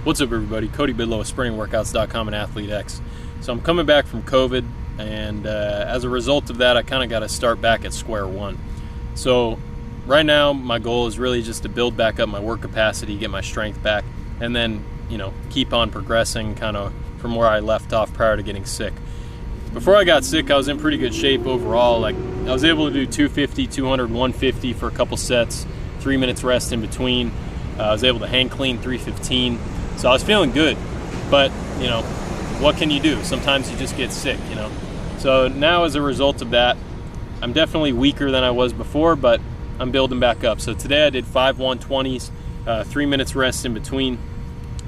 What's up, everybody? Cody Bidlow with SprintingWorkouts.com and AthleteX. So I'm coming back from COVID, and as a result of that, I kind of got to start back at square one. So right now, my goal is really just to build back up my work capacity, get my strength back, and then, keep on progressing kind of from where I left off prior to getting sick. Before I got sick, I was in pretty good shape overall. Like, I was able to do 250, 200, 150 for a couple sets, 3 minutes rest in between. I was able to hang clean 315. So I was feeling good, but, what can you do? Sometimes you just get sick, So now as a result of that, I'm definitely weaker than I was before, but I'm building back up. So today I did 5 120s, 3 minutes rest in between,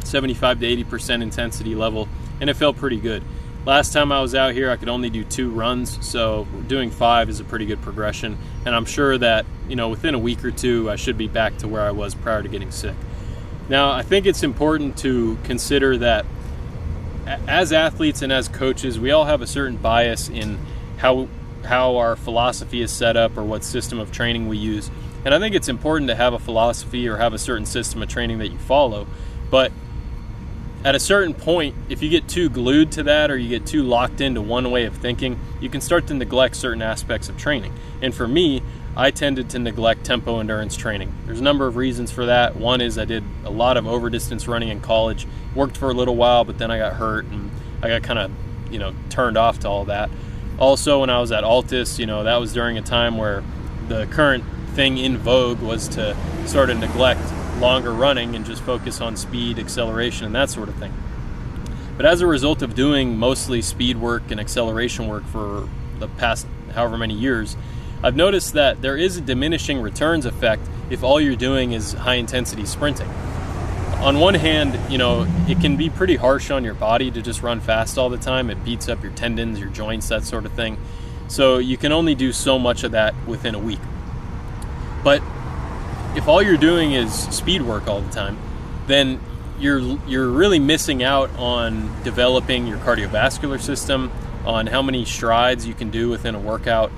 75 to 80% intensity level, and it felt pretty good. Last time I was out here, I could only do 2 runs, so doing 5 is a pretty good progression, and I'm sure that, within a week or two, I should be back to where I was prior to getting sick. Now, I think it's important to consider that as athletes and as coaches, we all have a certain bias in how our philosophy is set up or what system of training we use. And I think it's important to have a philosophy or have a certain system of training that you follow. But at a certain point, if you get too glued to that or you get too locked into one way of thinking, you can start to neglect certain aspects of training. And for me, I tended to neglect tempo endurance training. There's a number of reasons for that. One is I did a lot of over distance running in college, worked for a little while, but then I got hurt and I got kind of, turned off to all that. Also, when I was at Altus, that was during a time where the current thing in vogue was to sort of neglect longer running and just focus on speed, acceleration, and that sort of thing. But as a result of doing mostly speed work and acceleration work for the past however many years, I've noticed that there is a diminishing returns effect if all you're doing is high intensity sprinting. On one hand, it can be pretty harsh on your body to just run fast all the time. It beats up your tendons, your joints, that sort of thing. So you can only do so much of that within a week. But if all you're doing is speed work all the time, then you're really missing out on developing your cardiovascular system, on how many strides you can do within a workout,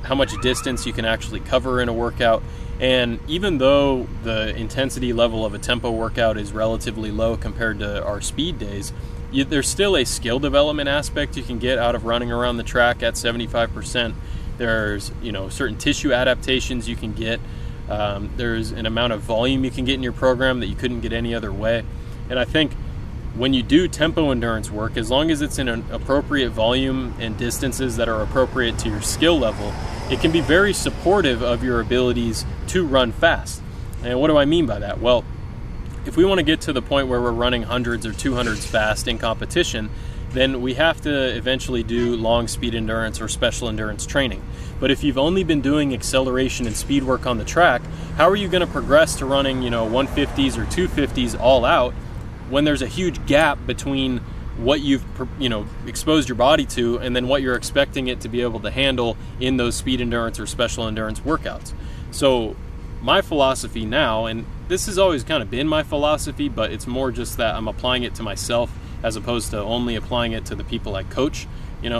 how much distance you can actually cover in a workout. And even though the intensity level of a tempo workout is relatively low compared to our speed days, there's still a skill development aspect you can get out of running around the track at 75%. There's, certain tissue adaptations you can get. There's an amount of volume you can get in your program that you couldn't get any other way. And I think when you do tempo endurance work, as long as it's in an appropriate volume and distances that are appropriate to your skill level, it can be very supportive of your abilities to run fast. And what do I mean by that? Well, if we want to get to the point where we're running hundreds or 200s fast in competition, then we have to eventually do long speed endurance or special endurance training. But if you've only been doing acceleration and speed work on the track, how are you going to progress to running, 150s or 250s all out when there's a huge gap between what you've exposed your body to and then what you're expecting it to be able to handle in those speed endurance or special endurance workouts? So my philosophy now, and this has always kind of been my philosophy, but it's more just that I'm applying it to myself as opposed to only applying it to the people I coach,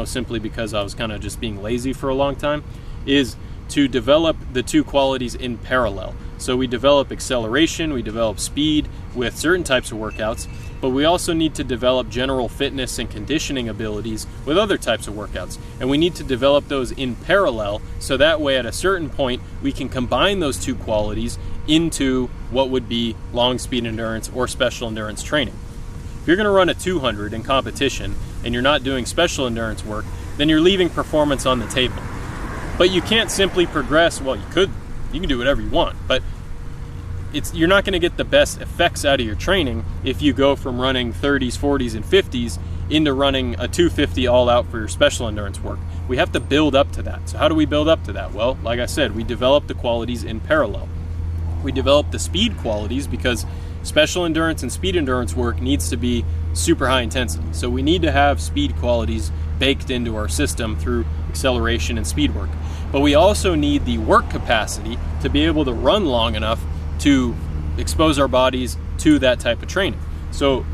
simply because I was kind of just being lazy for a long time, is to develop the two qualities in parallel. So we develop acceleration, we develop speed with certain types of workouts, but we also need to develop general fitness and conditioning abilities with other types of workouts. And we need to develop those in parallel so that way at a certain point we can combine those two qualities into what would be long speed endurance or special endurance training. If you're going to run a 200 in competition and you're not doing special endurance work, then you're leaving performance on the table. But you can't simply progress. Well, you can do whatever you want, but you're not going to get the best effects out of your training if you go from running 30s, 40s, and 50s into running a 250 all out for your special endurance work. We have to build up to that. So how do we build up to that? Well, like I said, we develop the qualities in parallel. We develop the speed qualities because special endurance and speed endurance work needs to be super high intensity. So we need to have speed qualities baked into our system through acceleration and speed work. But we also need the work capacity to be able to run long enough to expose our bodies to that type of training. So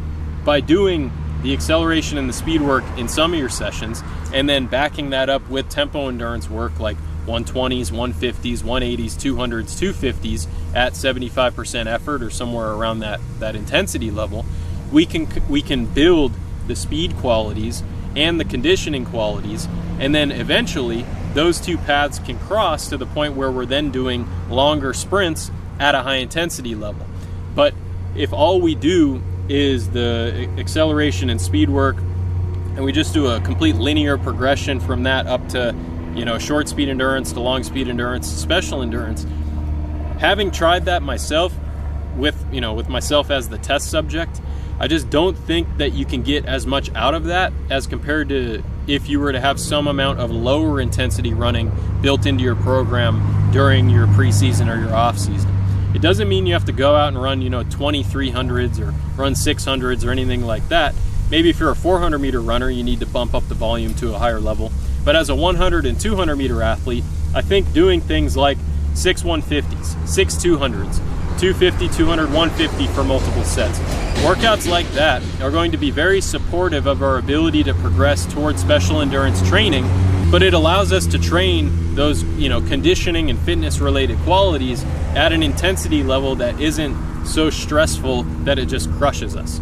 by doing the acceleration and the speed work in some of your sessions and then backing that up with tempo endurance work like 120s, 150s, 180s, 200s, 250s at 75% effort or somewhere around that intensity level, we can build the speed qualities and the conditioning qualities, and then eventually those two paths can cross to the point where we're then doing longer sprints at a high intensity level. But if all we do is the acceleration and speed work, and we just do a complete linear progression from that up to, short speed endurance to long speed endurance, special endurance, having tried that myself with myself as the test subject, I just don't think that you can get as much out of that as compared to if you were to have some amount of lower intensity running built into your program during your preseason or your off season. It doesn't mean you have to go out and run, 2300s or run 600s or anything like that. Maybe if you're a 400 meter runner, you need to bump up the volume to a higher level. But as a 100 and 200 meter athlete, I think doing things like 6 150s, 6 200s, 250, 200, 150 for multiple sets. Workouts like that are going to be very supportive of our ability to progress towards special endurance training, but it allows us to train those, conditioning and fitness related qualities at an intensity level that isn't so stressful that it just crushes us.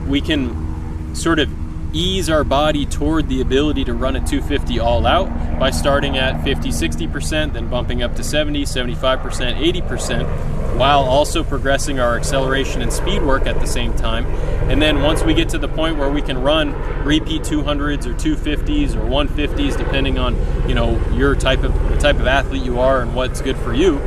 We can sort of ease our body toward the ability to run a 250 all out by starting at 50, 60%, then bumping up to 70, 75%, 80%, while also progressing our acceleration and speed work at the same time. And then once we get to the point where we can run repeat 200s or 250s or 150s, depending on, the type of athlete you are and what's good for you,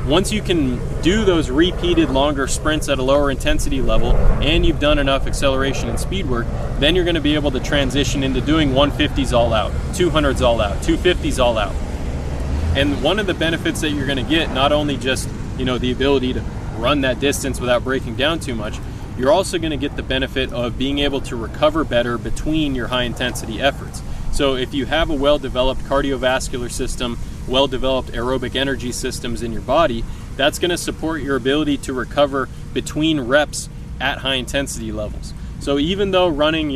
once you can do those repeated longer sprints at a lower intensity level and you've done enough acceleration and speed work, then you're going to be able to transition into doing 150s all out, 200s all out, 250s all out. And one of the benefits that you're going to get, not only just, the ability to run that distance without breaking down too much, you're also going to get the benefit of being able to recover better between your high intensity efforts. So if you have a well-developed cardiovascular system, well-developed aerobic energy systems in your body, that's going to support your ability to recover between reps at high intensity levels. So even though running,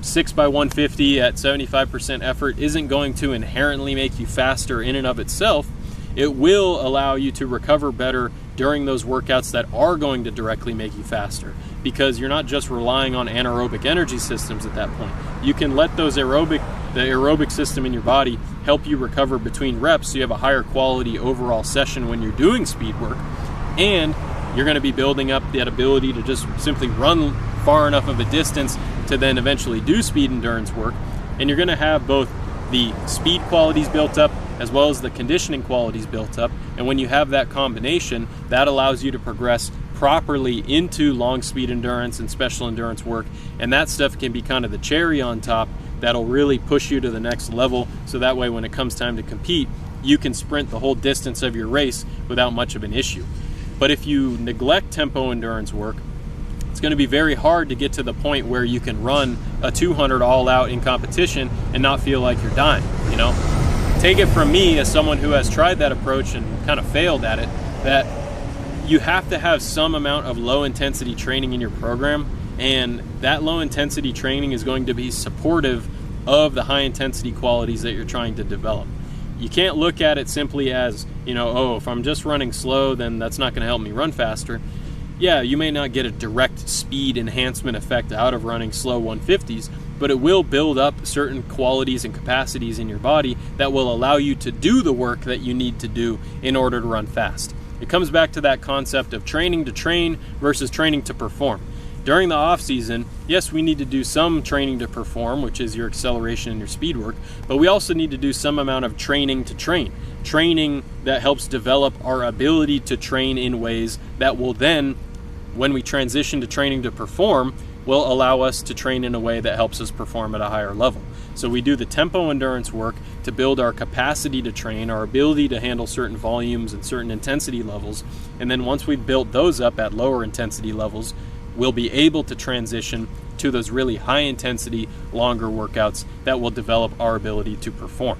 6 by 150 at 75% effort isn't going to inherently make you faster in and of itself, it will allow you to recover better during those workouts that are going to directly make you faster, because you're not just relying on anaerobic energy systems at that point. You can let the aerobic system in your body help you recover between reps, so you have a higher quality overall session when you're doing speed work, and you're going to be building up that ability to just simply run far enough of a distance to then eventually do speed endurance work. And you're going to have both the speed qualities built up as well as the conditioning qualities built up. And when you have that combination, that allows you to progress properly into long speed endurance and special endurance work. And that stuff can be kind of the cherry on top that'll really push you to the next level. So that way, when it comes time to compete, you can sprint the whole distance of your race without much of an issue. But if you neglect tempo endurance work, it's going to be very hard to get to the point where you can run a 200 all out in competition and not feel like you're dying. Take it from me as someone who has tried that approach and kind of failed at it, that you have to have some amount of low intensity training in your program, and that low intensity training is going to be supportive of the high intensity qualities that you're trying to develop. You can't look at it simply as, if I'm just running slow, then that's not going to help me run faster. Yeah, you may not get a direct speed enhancement effect out of running slow 150s, but it will build up certain qualities and capacities in your body that will allow you to do the work that you need to do in order to run fast. It comes back to that concept of training to train versus training to perform. During the off season, yes, we need to do some training to perform, which is your acceleration and your speed work, but we also need to do some amount of training to train. Training that helps develop our ability to train in ways that will then, when we transition to training to perform, will allow us to train in a way that helps us perform at a higher level. So we do the tempo endurance work to build our capacity to train, our ability to handle certain volumes and certain intensity levels. And then once we've built those up at lower intensity levels, we'll be able to transition to those really high intensity, longer workouts that will develop our ability to perform.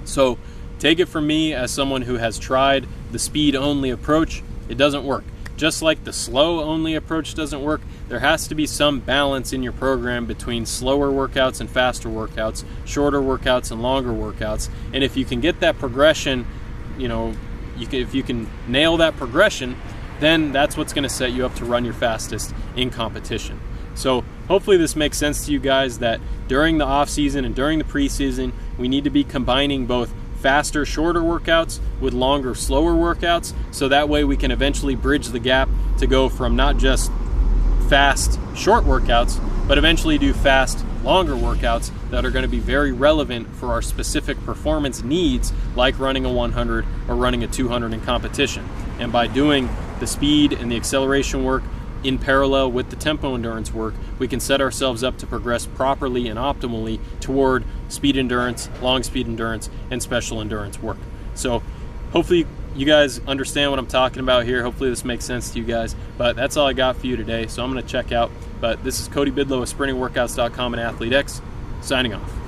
So take it from me as someone who has tried the speed only approach, it doesn't work. Just like the slow only approach doesn't work, there has to be some balance in your program between slower workouts and faster workouts, shorter workouts and longer workouts. And if you can get that progression, if you can nail that progression, then that's what's going to set you up to run your fastest in competition. So hopefully this makes sense to you guys, that during the off season and during the preseason, we need to be combining both faster, shorter workouts with longer, slower workouts, so that way we can eventually bridge the gap to go from not just fast, short workouts, but eventually do fast, longer workouts that are going to be very relevant for our specific performance needs, like running a 100 or running a 200 in competition. And by doing the speed and the acceleration work in parallel with the tempo endurance work, we can set ourselves up to progress properly and optimally toward speed endurance, long speed endurance, and special endurance work. So hopefully you guys understand what I'm talking about here. Hopefully this makes sense to you guys. But that's all I got for you today, so I'm going to check out. But this is Cody Bidlow of SprintingWorkouts.com and AthleteX, signing off.